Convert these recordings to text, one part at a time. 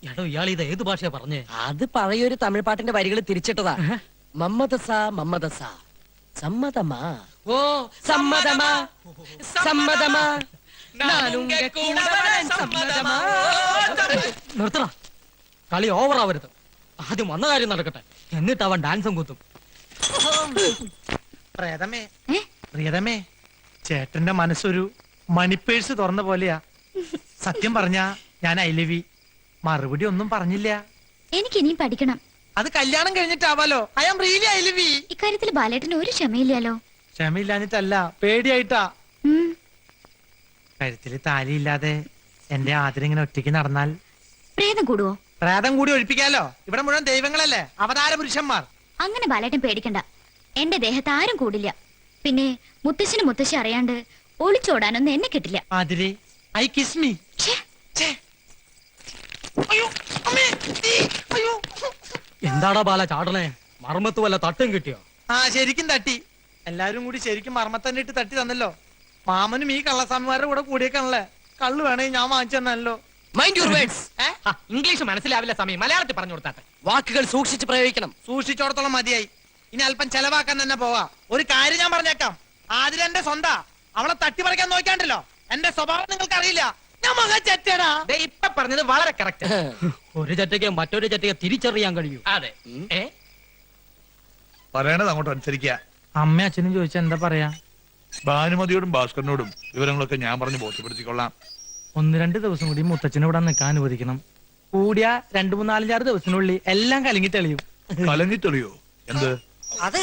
എടോ ഇയാൾ ഇത് ഏത് ഭാഷയാ പറഞ്ഞേ? അത് പഴയൊരു തമിഴ് പാട്ടിന്റെ വരികൾ തിരിച്ചിട്ടതാ. മമ്മദസാ മമ്മദസാ സമ്മതമാ ഓ സമ്മതമാ സമ്മതമാ നാനുങ്ക കൂടവരൻ സമ്മതമാ. നിർത്തണ, കളി ഓവറാവരുത്. ആദ്യം വന്ന കാര്യം നടക്കട്ടെ, എന്നിട്ട് അവൻ ഡാൻസും കുത്തും. പ്രിയതമേ, പ്രിയതമേ, ചേട്ടന്റെ മനസ്സൊരു മണിപ്പേഴ്സ് തുറന്ന പോലെയാ. സത്യം പറഞ്ഞാ ഞാൻ ഐ ലവ് യു. മറുപടി ഒന്നും പറഞ്ഞില്ല. എനിക്ക് ഇനിയും പഠിക്കണം. അത് കല്യാണം കഴിഞ്ഞിട്ടാവാലോ. I am really I love you. ഇക്കാര്യത്തിൽ ബാലേട്ടന് ഒരു ക്ഷമയില്ലല്ലോ. ക്ഷമയില്ലാഞ്ഞിട്ടല്ല, പേടിയായിട്ടാ. കഴുത്തില് താലിയില്ലാതെ എന്റെ ആദരം ഇങ്ങനെ ഒറ്റയ്ക്ക് നടന്നാൽ പ്രേതം കൂടുവോ? പ്രേതം കൂടി ഒഴിപ്പിക്കാലോ. ഇവിടെ മുഴുവൻ ദൈവങ്ങളല്ലേ, അവതാര പുരുഷന്മാർ. അങ്ങനെ ബാലേട്ടൻ പേടിക്കണ്ട. എന്റെ ദേഹത്ത് ആരും കൂടില്ല. പിന്നെ മുത്തശ്ശന് മുത്തശ്ശി അറിയാണ്ട് ഒളിച്ചോടാനൊന്നും എന്നെ കിട്ടില്ല. ആതിരെ, ഐ കിസ് മീ. എന്താടാ ബാല ചാടണേ? മർമ്മത്ത് വല്ല തട്ടും കിട്ടിയോ? ആ, ശരിക്കും തട്ടി. എല്ലാരും കൂടി ശരിക്കും മർമ്മത്തന്നെ ഇട്ട് തട്ടി തന്നല്ലോ. മാമനും ഈ കള്ളസ്വാമിമാരുടെ കൂടെ കൂടിയേക്കാണല്ലേ. കള്ളു വേണേ ഞാൻ വാങ്ങിച്ചു തന്നല്ലോ. Mind your words. ഇംഗ്ലീഷ് മനസ്സിലാവില്ല സമയം, മലയാളത്തിൽ പറഞ്ഞു കൊടുത്താട്ടെ. വാക്കുകൾ സൂക്ഷിച്ച് പ്രയോഗിക്കണം. സൂക്ഷിച്ചോടത്തോളം മതിയായി. ഇനി അല്പം ചെലവാക്കാൻ തന്നെ പോവാ. ഒരു കാര്യം ഞാൻ പറഞ്ഞേക്കാം, ആതിര എന്റെ സ്വന്താ. അവളെ തട്ടിപ്പറിക്കാൻ നോക്കാണ്ടല്ലോ. എന്റെ സ്വഭാവം നിങ്ങൾക്ക് അറിയില്ല. ഞാൻ മകൻ ചെറ്റടാ. ഇപ്പൊ പറഞ്ഞത് വളരെ കറക്റ്റ്. ഒരു ചറ്റയ്ക്ക് മറ്റൊരു ചറ്റയ്ക്ക് തിരിച്ചറിയാൻ കഴിയൂ. അതെ. പറയണത് അങ്ങോട്ട് അനുസരിക്കുക. അമ്മ അച്ഛനും ചോദിച്ചാ എന്താ പറയാ? ഭാനുമതിയോടും ഭാസ്കരനോടും വിവരങ്ങളൊക്കെ ഞാൻ പറഞ്ഞ് ബോധ്യപ്പെടുത്തിക്കൊള്ളാം. 1-2 ദിവസം കൂടി മുത്തച്ഛനെ ഇവിടെ നിൽക്കാൻ അനുവദിക്കണം. കൂടിയ 3-4-6 ദിവസത്തിനുള്ളിൽ എല്ലാം കലങ്ങി തെളിയും. കലങ്ങി തെളിയോ? എന്ത്? അത്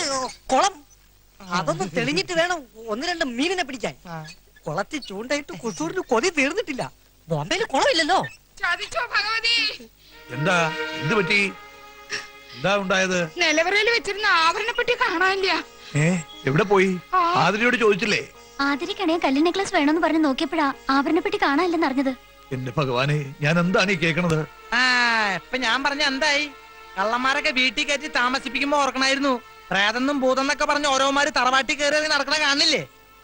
കുളം. അതൊന്നും തെളിഞ്ഞിട്ട് വേണം 1-2 മീനിനെ പിടിക്കാൻ. കുളത്തിൽ ചൂണ്ടായിട്ട് കുസൂറിന് കൊതി തീർന്നിട്ടില്ല. ബോംബെയിൽ കുളമില്ലല്ലോ. എന്താ? എന്ത് പറ്റി? എന്താ ഉണ്ടായത്? നിലവറയിൽ വെച്ചിരുന്ന ആഭരണപ്പെട്ടി കാണാനില്ല. എവിടെ പോയി? ആതിരയോട് ചോദിച്ചില്ലേ? ആദരിക്കണേ കല്ല് നെക്ലസ് വേണമെന്ന് പറഞ്ഞ് നോക്കിയപ്പോഴാ ആഭരണപ്പെട്ടി കാണാനില്ലെന്ന് അറിഞ്ഞത്. എന്റെ ഭഗവാനെ, ഞാൻ എന്താണ് ഈ കേൾക്കണത്? ഇപ്പൊ ഞാൻ പറഞ്ഞ എന്തായി? കള്ളന്മാരൊക്കെ വീട്ടിൽ കയറ്റി താമസിപ്പിക്കുമ്പോ ഓർക്കണായിരുന്നു. പ്രേതെന്നും ഭൂതെന്നൊക്കെ പറഞ്ഞ് ഓരോമാര് തറവാട്ടി കയറി നടക്കണ കാണില്ലേ?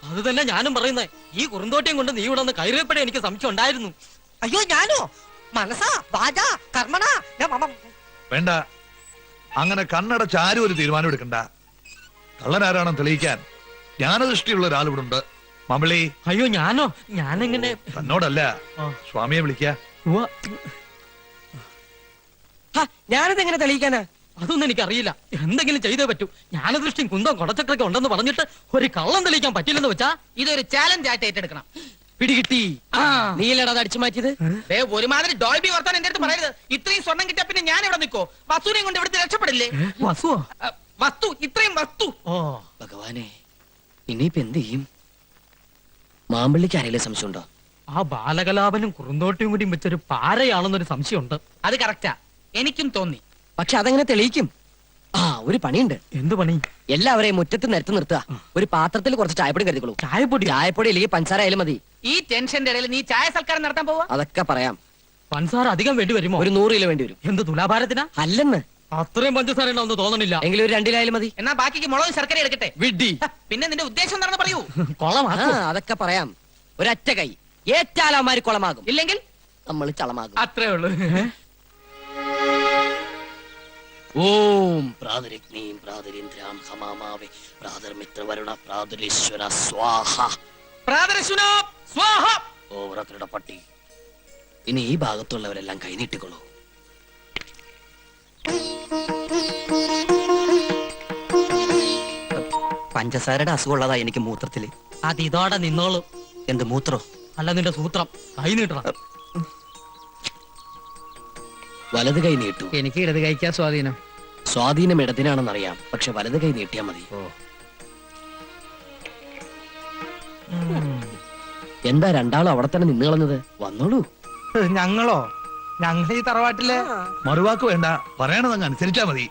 അത് തന്നെ ഞാനും പറയുന്നേ. ഈ കുറുന്തോട്ടിയും കൊണ്ട് നീ ഇവിടെ കയറിയപ്പോഴേ എനിക്ക് സംശയം ഉണ്ടായിരുന്നു. അയ്യോ, ഞാനോ? മനസ്സാ വാചാ കർമ്മണ. വേണ്ട, അങ്ങനെ കണ്ണടച്ച് ആരും ഒരു തീരുമാനം എടുക്കണ്ട. കള്ളനാരാണെന്ന് തെളിയിക്കാൻ ജ്ഞാനദൃഷ്ടിയുള്ള ഒരാൾ ഇവിടെ ഉണ്ട്. മമ്പിളി. അയ്യോ, ഞാനോ? ഞാനെങ്ങനെ? തന്നോടല്ല, സ്വാമിയെ വിളിക്ക. ഞാനത് എങ്ങനെ തെളിയിക്കാനാ? അതൊന്നും എനിക്കറിയില്ല. എന്തെങ്കിലും ചെയ്തേ പറ്റൂ. ജ്ഞാനദൃഷ്ടിയും കുന്തം കൊടച്ചക്രൊക്കെ ഉണ്ടെന്ന് പറഞ്ഞിട്ട് ഒരു കള്ളം തെളിയിക്കാൻ പറ്റില്ലെന്ന് വെച്ചാ ഇതൊരു ചാലഞ്ച് ആയിട്ട് ഏറ്റെടുക്കണം. പിടികിട്ടി. നീലടാ അടിച്ചു മാറ്റിയത്. ഒരുമാതിരി ഡോൾബി വർത്താൻ എന്റെ അടുത്ത് പറയരുത്. ഇത്രയും സ്വർണം കിട്ടിയ പിന്നെ ഞാൻ ഇവിടെ നിൽക്കോ? വസ്തുവിനെയും കൊണ്ട് ഇവിടുത്തെ രക്ഷപ്പെടില്ലേ? വസുവോ? വസ്തു, ഇത്രയും വസ്തു. ഓ ഭഗവാനെ, ഇനിയിപ്പോ എന്ത് ചെയ്യും? മാമ്പള്ളിക്ക് ആരെങ്കിലും സംശയമുണ്ടോ? ആ ബാലകലാപനും കുറുന്തോട്ടിയും കൂടി വെച്ചൊരു പാരയാണെന്നൊരു സംശയമുണ്ട്. അത് കറക്റ്റാ, എനിക്കും തോന്നി. പക്ഷെ അതെങ്ങനെ തെളിയിക്കും? ഒരു പണിയുണ്ട്. എന്ത് പണി? എല്ലാവരെയും മുറ്റത്ത് നിരത്തി നിർത്തുക. ഒരു പാത്രത്തിൽ കുറച്ച് ചായപ്പൊടി കരുതിക്കോളൂ. ചായപ്പൊടി? ചായപ്പൊടി അല്ലെങ്കിൽ പഞ്ചസാര ആയാലും മതി. ഈ ടെൻഷന്റെ ഇടയിൽ നീ ചായ സൽക്കാരം നടത്താൻ പോവാ? അതൊക്കെ പറയാം. പഞ്ചസാര അധികം വേണ്ടി വരുമോ? ഒരു 100 കിലോ വേണ്ടി വരും. എന്ത് തുലാഭാരത്തിനാ? അല്ലെന്ന്. അത്രയും പഞ്ചസാര ഉണ്ടാവുന്ന തോന്നണില്ല. എങ്കിലും ഒരു 2 കിലോ ആയാലും മതി. എന്നാ ബാക്കിക്ക് മുളകും ശർക്കര എടുക്കട്ടെ. വിഡ്ഢി. പിന്നെ നിന്റെ ഉദ്ദേശം എന്താണെന്ന് പറയൂ. കൊളമാക്കോ? അതൊക്കെ പറയാം. ഒരൊറ്റ കൈ ഏറ്റാലവന്മാര് കുളമാകും, ഇല്ലെങ്കിൽ നമ്മൾ ചളമാകും. അത്രേ ഉള്ളൂ. ഓം പ്രാതരഗ്നീം പ്രാതരീന്ദ്രാം ഹമാമാവേ പ്രാതർമിത്രവരുണ പ്രാതരീശ്വര സ്വാഹ. പ്രാതരശുനോ സ്വാഹ. ഓവറക്കരുടെ പട്ടി. ഇനി ഈ ഭാഗത്തുള്ളവരെല്ലാം കൈനീട്ടിക്കൊള്ളൂ. പഞ്ചസാരയുടെ അസുഖമുള്ളതാ എനിക്ക് മൂത്രത്തില്. അത് ഇതോടെ നിന്നോളൂ. എന്ത് മൂത്രോ? അല്ല, നിന്റെ സൂത്രം. കൈ നീട്ടണം. വലത് കൈ നീട്ടു. എനിക്ക് ഇടത് കഴിക്കാൻ സ്വാധീനം. സ്വാധീനം ഇടതിനാണെന്നറിയാം, പക്ഷെ വലത് കൈ നീട്ടിയാ മതി. എന്താ രണ്ടാളും അവിടെ തന്നെ നിന്ന് കളഞ്ഞത്? വന്നോളൂ. ഞങ്ങളോ? ഞങ്ങൾ ഈ തറവാട്ടിലെ മറുവാക്ക് വേണ്ട, പറയണതങ്ങ് അനുസരിച്ചാ മതി.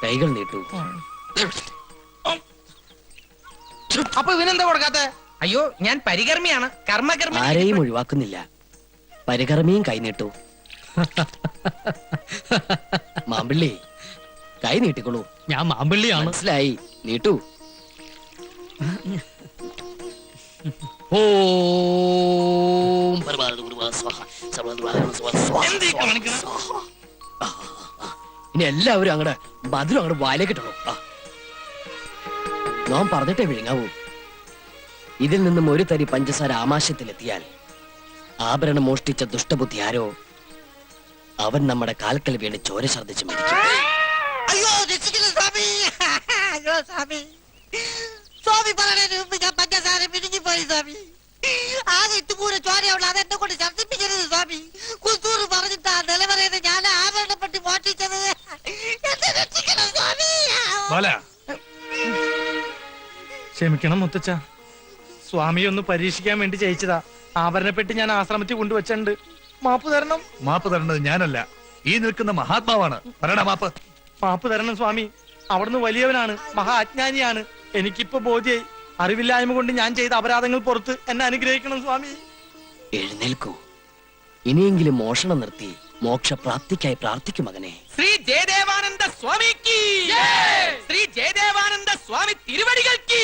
കൈകൾ നീട്ടു. അപ്പൊ ഇവനെന്താ കൊടുക്കാത്ത? അയ്യോ, ഞാൻ പരികർമ്മിയാണ്, കർമ്മകർമ്മി. ആരെയും ഒഴിവാക്കുന്നില്ല. പരികർമ്മിയും കൈ നീട്ടു. മാമ്പിള്ളി, കൈ നീട്ടിക്കൊള്ളൂ. ഞാൻ മാമ്പിള്ളിയാണ്. മനസ്സിലായി, നീട്ടു. ഓം പരമാനന്ദ ഗുരുവാ സ്വാഹ സർവ്വ സ്വാഹ. ഇനി എല്ലാവരും അങ്ങടെ മധുരം അങ്ങോട്ട് വായിലേക്ക് ഇട്ടണം. നാം പറഞ്ഞിട്ടേ വിഴുങ്ങാവൂ. ഇതിൽ നിന്നും ഒരു തരി പഞ്ചസാര ആമാശയത്തിലെത്തിയാൽ ആഭരണം മോഷ്ടിച്ച ദുഷ്ടബുദ്ധി ആരോ അവൻ നമ്മുടെ കാൽക്കൽ വീണ് ചോര ഛർദ്ദിച്ച് മരിക്കും. അയ്യോ രക്ഷിക്കണം സ്വാമി. അയ്യോ സ്വാമി, സ്വാമി പറയുന്നതിന് മുമ്പ് ഞാൻ പഞ്ചസാര പിരിഞ്ഞുപോയി സ്വാമി. ആകെ ഇത്തുപൂര ചോരയുള്ള അതെന്നെ കൊണ്ട് ഛർദ്ദിപ്പിക്കരുത് സ്വാമി. കുസൂർ പറഞ്ഞിട്ടാ നിലവറയത് ഞാൻ ആഭരണപ്പെട്ടി മോഷ്ടിച്ചത്. എന്നെ രക്ഷിക്കണം സ്വാമി. ബാല, ക്ഷമിക്കണം മുത്തച്ഛ, സ്വാമി ഒന്ന് പരീക്ഷിക്കാൻ വേണ്ടി ജയിച്ചതാ. ആഭരണപ്പെട്ടി ഞാൻ ആശ്രമത്തിൽ കൊണ്ടുവച്ചിട്ടുണ്ട്. മാപ്പ് തരണം. മാപ്പ് തരേണ്ടത് ഞാനല്ല, ഈ നിൽക്കുന്ന മഹാത്മാവാണ്. പറയടാ മാപ്പ്. മാപ്പ് തരണം സ്വാമി. അവിടുന്ന് വലിയവനാണ്, മഹാ അജ്ഞാനിയാണ്. എനിക്കിപ്പോ ബോധ്യായി. അറിവില്ലായ്മ കൊണ്ട് ഞാൻ ചെയ്ത അപരാധങ്ങൾ പുറത്ത് എന്നെ അനുഗ്രഹിക്കണം സ്വാമി. എഴുന്നേൽക്കൂ. ഇനിയെങ്കിലും മോഷണം നിർത്തി മോക്ഷപ്രാപ്തിക്കായി പ്രാർത്ഥിക്കും മകനെ. ശ്രീ ജയദേവാനന്ദ സ്വാമിക്ക്, ശ്രീ ജയദേവാനന്ദ സ്വാമി തിരുവടികൾക്ക്.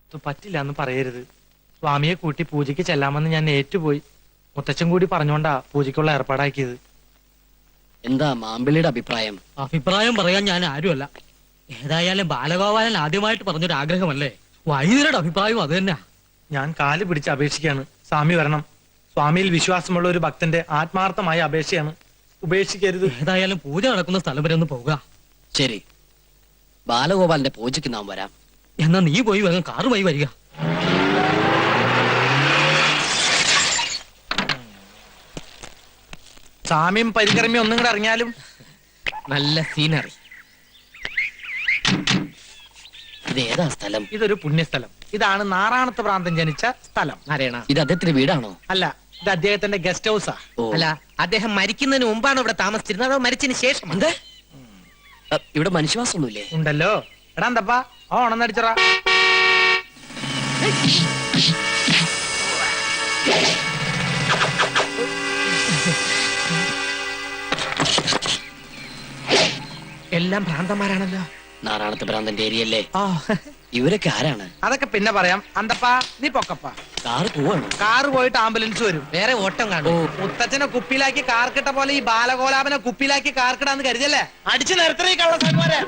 ഇത് പറ്റില്ല എന്ന് പറയരുത്. സ്വാമിയെ കൂട്ടി പൂജയ്ക്ക് ചെല്ലാമെന്ന് ഞാൻ ഏറ്റുപോയി. മുത്തച്ഛൻ കൂടി പറഞ്ഞോണ്ടാ പൂജയ്ക്കുള്ള ഏർപ്പാടാക്കിയത്. എന്താ മാമ്പിളിയുടെ അഭിപ്രായം? അഭിപ്രായം പറയാൻ ഞാൻ ആരുമല്ല. ഏതായാലും ബാലഗോപാലൻ ആദ്യമായിട്ട് പറഞ്ഞൊരു ആഗ്രഹമല്ലേ. വൈദ്യരുടെ അഭിപ്രായം അത് തന്നെയാ. ഞാൻ കാല് പിടിച്ച് അപേക്ഷിക്കാണ്, സ്വാമി വരണം. സ്വാമിയിൽ വിശ്വാസമുള്ള ഒരു ഭക്തന്റെ ആത്മാർത്ഥമായ അപേക്ഷയാണ്. ഉപേക്ഷിക്കരുത്. ഏതായാലും പൂജ നടക്കുന്ന സ്ഥലം വരെ ഒന്ന് പോവുക. ശരി, ബാലഗോപാലന്റെ പൂജയ്ക്ക് നാം വരാം. എന്നാ നീ പോയി വേഗം കാറുമായി വരിക. സാമ്യം പരികർമ്മ്യം ഒന്നും കൂടെ അറിഞ്ഞാലും. നല്ല സീനറി. ഇത് ഏതാ സ്ഥലം? ഇതൊരു പുണ്യസ്ഥലം. ഇതാണ് നാറാണത്ത് പ്രാന്തൻ ജനിച്ച സ്ഥലം. നാരായണ, ഇത് അദ്ദേഹത്തിന്റെ വീടാണോ? അല്ല, ഇത് അദ്ദേഹത്തിന്റെ ഗസ്റ്റ് ഹൗസാ. ഓ, അല്ല, അദ്ദേഹം മരിക്കുന്നതിന് മുമ്പാണ് ഇവിടെ താമസിച്ചിരുന്നത് അതോ മരിച്ചതിന് ശേഷം? എന്താ? ഇവിടെ മനുഷ്യവാസമൊന്നുമില്ലേ? ഉണ്ടല്ലോ. എടാ എന്തപ്പാ ഓണം നടിച്ചറ. എല്ലാം ഭ്രാന്തന്മാരാണല്ലോ. നാറാണത്ത് ഭ്രാന്തന്റെ ഏരിയല്ലേ? ആ, ഇവരൊക്കെ ആരാണ്? അതൊക്കെ പിന്നെ പറയാം. അന്തപ്പാ നീ പൊക്കപ്പാ. കാറ് പോവാണോ? കാറ് പോയിട്ട് ആംബുലൻസ് വരും. വേറെ ഓട്ടം ഓ, കാണും. മുത്തച്ഛനെ കുപ്പിയിലാക്കി കാർക്കിട്ട പോലെ ഈ ബാലഗോലാപനെ കുപ്പിയിലാക്കി കാർക്കിടാന്ന് കരുതല്ലേ? അടിച്ചു നിർത്തണ ഈ കള്ളസാന്മാരെ.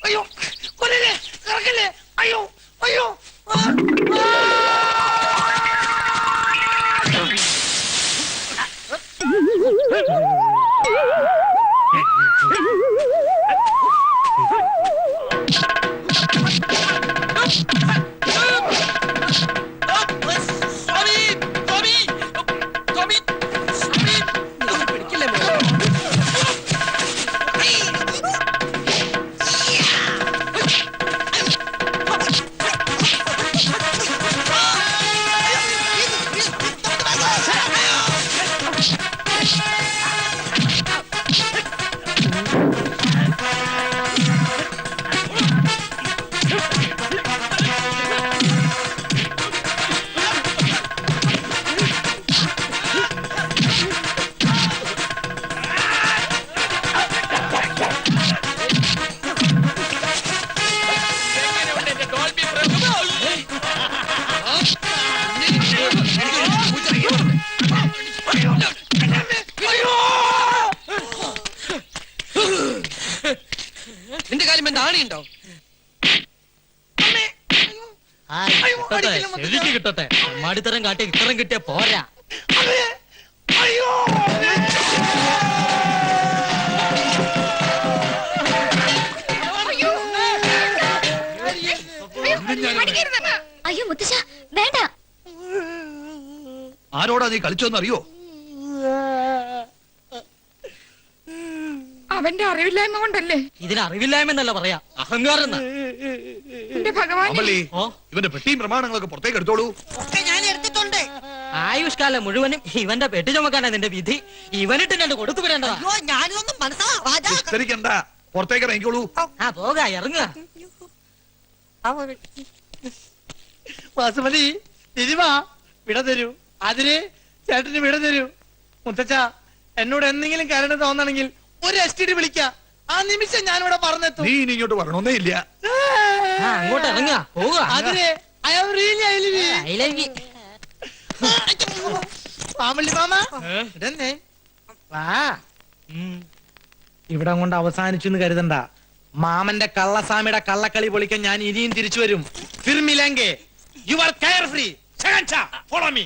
അയ്യോ കൊല്ലല്ലേ, കറക്കല്ലേ. അയ്യോ അയ്യോ. സ്വാമി, സ്വാമി, സ്വാമി, സ്വാമി. പിടിക്കില്ലേ മോളെ? എങ്ങനെയുണ്ട് എന്റെ ഡോൾബി പ്രഭു? നിന്റെ കാര്യം എന്താ ആണിയുണ്ടോ? ശരിക്ക് കിട്ടട്ടെ. അമ്മാടിത്തരം കാട്ടി ഇത്തരം കിട്ടിയ പോരാ. അടിക്കരുതെന്ന്. അയ്യോ മുത്തശ്ശ വേണ്ട. ആരോടാ നീ കളിച്ചോന്ന് അറിയോ? അവന്റെ അറിവില്ലായ്മ കൊണ്ടല്ലേ. ഇതിന് അറിവില്ലായ്മെന്നല്ല പറയാ, അഹങ്കാരം എന്നാ. എന്റെ ഭഗവാൻ, അമലി, ഓ. ഇവന്റെ പെട്ടിയും പ്രമാണങ്ങളൊക്കെ പുറത്തേക്ക് എടുത്തോളൂ. ഒക്കെ ഞാൻ എടുത്തിട്ടുണ്ട്. ആയുഷ്കാലം മുഴുവനും ഇവന്റെ പെട്ടി ചുമക്കാനാ നിന്റെ വിധി. ഇവനിട്ട് രണ്ട് കൊടുത്തു വിടേണ്ടതാ. അയ്യോ ഞാനിതൊന്നും മനസ്സിലാ രാജാ. വിസ്തരിക്കണ്ട, പുറത്തേക്ക് ഇറങ്ങിക്കോളൂ. ആ പോക, ഇറങ്ങുക. വാസുമതി തിരുവാ വിട തരൂ. അതിന് ചേട്ടന് വിട തരൂ. മുത്തച്ഛ എന്നോട് എന്തെങ്കിലും കരുണ തോന്നണെങ്കിൽ ഒരു STD വിളിക്ക. ആ നിമിഷം ഞാനിവിടെ പറഞ്ഞെത്തും. നീ ഇനി ഇങ്ങോട്ട് വരണോന്നേ ഇല്ല. ആ, അങ്ങോട്ട് ഇറങ്ങുക, പോവുക. അതിന് I am really I love you. I love you. മാമല്ലി മാമ ഇതെന്നെ വാ. ഉം. ഇവിടെ കൊണ്ട് അവസാനിച്ചു എന്ന് കരുതണ്ട. മാമന്റെ കള്ളസ്വാമിയുടെ കള്ളക്കളി പൊളിക്കാൻ ഞാൻ ഇനിയും തിരിച്ചു വരും. You are carefree. Follow me.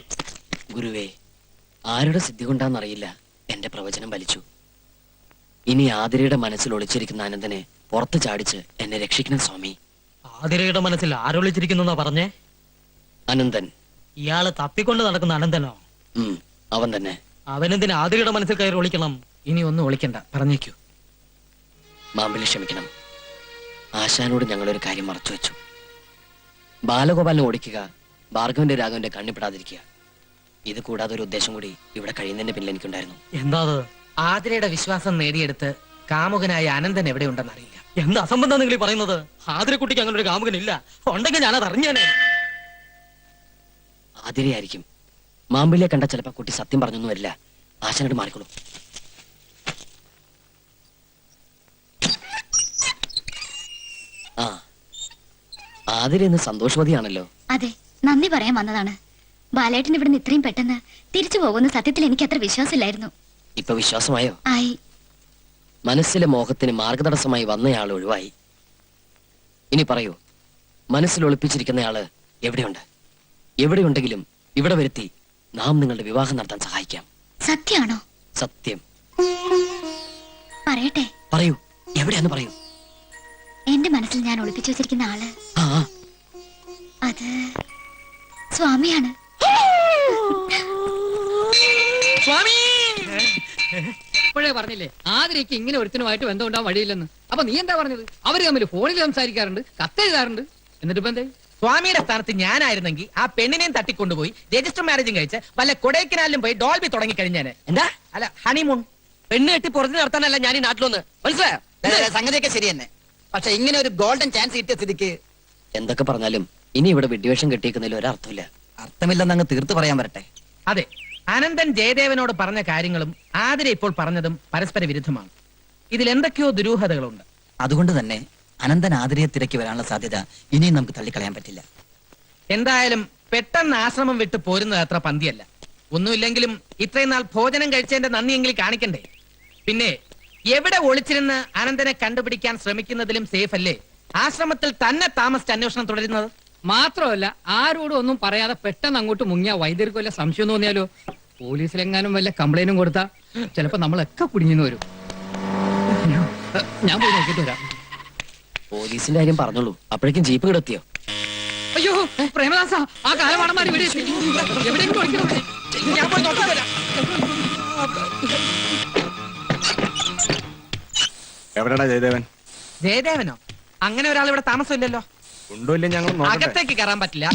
ഗുരുവേ, ആരുടെ സിദ്ധി കൊണ്ടാന്നറിയില്ല എന്റെ പ്രവചനം വലിച്ചു. ഇനി ആതിരയുടെ മനസ്സിൽ ഒളിച്ചിരിക്കുന്ന അനന്തനെ പുറത്ത് ചാടിച്ച് എന്നെ രക്ഷിക്കണം സ്വാമി. ആതിരയുടെ മനസ്സിൽ ആരൊളിച്ചിരിക്കുന്നെന്നാ പറഞ്ഞേ? അനന്തൻ. ഇയാള് തപ്പിക്കൊണ്ട് നടക്കുന്ന അനന്തനോ? അവൻ തന്നെ. അവനെന്തിന് ആതിരയുടെ മനസ്സിൽ കയറി ഒളിക്കണം? ഇനി ഒന്നും ഒളിക്കണ്ട, പറഞ്ഞേക്കൂ. മാമ്പലി ക്ഷമിക്കണം. ആശാനോട് ഞങ്ങളൊരു കാര്യം മറച്ചു വെച്ചു. ബാലഗോപാലിനെ ഓടിക്കുക, ഭാർഗവന്റെ രാഘവന്റെ കണ്ണിപ്പെടാതിരിക്കുക. ഇത് കൂടാതെ ഒരു ഉദ്ദേശം കൂടി ഇവിടെ കഴിയുന്നതിന്റെ പിന്നിൽ എനിക്കുണ്ടായിരുന്നു. എന്താ അത്? ആതിരയുടെ വിശ്വാസം നേടിയെടുത്ത് കാമുകനായ അനന്തൻ എവിടെയുണ്ടെന്ന് അറിയില്ല. എന്ത് അസംബന്ധം നിങ്ങൾ ഈ പറയുന്നത്? ആതിരക്കുട്ടിക്ക് അങ്ങനെ ഒരു കാമുകനില്ല. ഉണ്ടെങ്കിൽ ഞാനത് അറിഞ്ഞേനെ. ആതിരയായിരിക്കും. മാമ്പലിയെ കണ്ട ചിലപ്പോ കുട്ടി സത്യം പറഞ്ഞൊന്നും വരില്ല. ആശാനോട് മാറിക്കൊള്ളു. ആ, ആതിര ഇന്ന് സന്തോഷവതിയാണല്ലോ. അതെ, നന്ദി പറയാൻ വന്നതാണ്. ബാലേട്ടൻ ഇവിടുന്ന് ഇത്രയും പെട്ടെന്ന് തിരിച്ചു പോകുന്ന സത്യത്തിൽ എനിക്ക് അത്ര വിശ്വാസമില്ലായിരുന്നു. ഇപ്പൊ വിശ്വാസമായോ? ആയി. മനസ്സിലെ മോഹത്തിന് മാർഗതടസ്സമായി വന്നയാൾ ഒഴിവായി. ഇനി പറയൂ, മനസ്സിൽ ഒളിപ്പിച്ചിരിക്കുന്നയാള് എവിടെയുണ്ട്? എവിടെയുണ്ടെങ്കിലും ഇവിടെ വരുത്തി നാം നിങ്ങളുടെ വിവാഹം നടത്താൻ സഹായിക്കാം. സത്യാണോ? സത്യം. പറയട്ടെ? പറയൂ, എവിടെയാന്ന് പറയൂ. എന്റെ മനസ്സിൽ ഞാൻ ഒളിപ്പിച്ചു വെച്ചിരിക്കുന്ന ആള് ആ, അത് സ്വാമിയാണ്. സ്വാമി, ഇപ്പോഴേ പറഞ്ഞില്ലേ ആതിരയ്ക്ക് ഇങ്ങനെ ഒരുത്തനുമായിട്ട് ബന്ധമുണ്ടാവാൻ വഴിയില്ലെന്ന്. അപ്പൊ നീ എന്താ പറഞ്ഞത്? അവര് തമ്മിൽ ഫോണിൽ സംസാരിക്കാറുണ്ട്, കത്തെഴുതാറുണ്ട്. എന്നിട്ട് ഇപ്പൊ എന്തേ? സ്വാമിയുടെ സ്ഥാനത്ത് ഞാനായിരുന്നെങ്കിൽ ആ പെണ്ണിനെയും തട്ടിക്കൊണ്ടുപോയി രജിസ്റ്റർ മാരേജും കഴിച്ച് വല്ല കൊടൈക്കനാലിലും പോയി ഡോൾബി തുടങ്ങി കഴിഞ്ഞാന്. എന്താ? അല്ല, ഹണിമൂൺ. പെണ്ണ് കെട്ടി പുറത്ത് നടത്താനല്ല ഞാൻ ഈ നാട്ടിലൊന്ന്, മനസ്സിലായോ? സംഗതിയൊക്കെ ശരി തന്നെ. പക്ഷെ ഇങ്ങനെ ഒരു ഗോൾഡൻ ചാൻസ് കിട്ടിയ സ്ഥിതിക്ക് എന്തൊക്കെ പറഞ്ഞാലും ഇനി ഇവിടെ വിഡ്വേഷം കെട്ടിയിരിക്കുന്നതിൽ ഒരർത്ഥമില്ല. അർത്ഥമില്ലെന്ന് അങ്ങ് തീർത്ത് പറയാൻ വരട്ടെ. അതെ, അനന്തൻ ജയദേവനോട് പറഞ്ഞ കാര്യങ്ങളും ആതിര ഇപ്പോൾ പറഞ്ഞതും പരസ്പര വിരുദ്ധമാണ്. ഇതിൽ എന്തൊക്കെയോ ദുരൂഹതകളുണ്ട്. അതുകൊണ്ട് തന്നെ അനന്തൻ ആതിരയെ തിരക്കി വരാനുള്ള സാധ്യത ഇനിയും നമുക്ക് തള്ളിക്കളയാൻ പറ്റില്ല. എന്തായാലും പെട്ടെന്ന് ആശ്രമം വിട്ട് പോരുന്നത് അത്ര പന്തിയല്ല. ഒന്നുമില്ലെങ്കിലും ഇത്രയും നാൾ ഭോജനം കഴിച്ചതിന്റെ നന്ദിയെങ്കിലും കാണിക്കണ്ടേ? പിന്നെ എവിടെ ഒളിച്ചിരുന്ന് അനന്തനെ കണ്ടുപിടിക്കാൻ ശ്രമിക്കുന്നതിലും സേഫ് അല്ലേ ആശ്രമത്തിൽ തന്നെ താമസിച്ച് അന്വേഷണം തുടരുന്നത്? മാത്രമല്ല ആരോടും ഒന്നും പറയാതെ പെട്ടെന്ന് അങ്ങോട്ട് മുങ്ങിയ വൈദ്യർക്ക് വല്ല സംശയം തോന്നിയാലോ? പോലീസിലെങ്ങാനും വല്ല കംപ്ലൈന്റും കൊടുത്താ ചിലപ്പോ നമ്മളൊക്കെ കുടുങ്ങിന്ന് വരും. ഞാൻ പോയി നോക്കിട്ട് വരാം. പോലീസിന്റെ കാര്യം പറഞ്ഞോളൂ, അപ്പോഴേക്കും ജീപ്പ് കിടത്തിയോ? അയ്യോ പ്രേമദാസ, ആ കാലമാണന്മാർ ഇവിടെ എത്തി. എവിടെയെങ്കിലും ഒളിക്കണം. ഞാൻ പോയി നോക്കിട്ട് വരാം. എവിടെടാ ജയദേവൻ? ജയദേവനോ? അങ്ങനെ ഒരാൾ ഇവിടെ താമസമില്ലല്ലോ. ഉണ്ടോ ഇല്ല ഞങ്ങൾ നോക്കട്ടെ. അകത്തേക്ക് കയറാൻ പറ്റില്ല.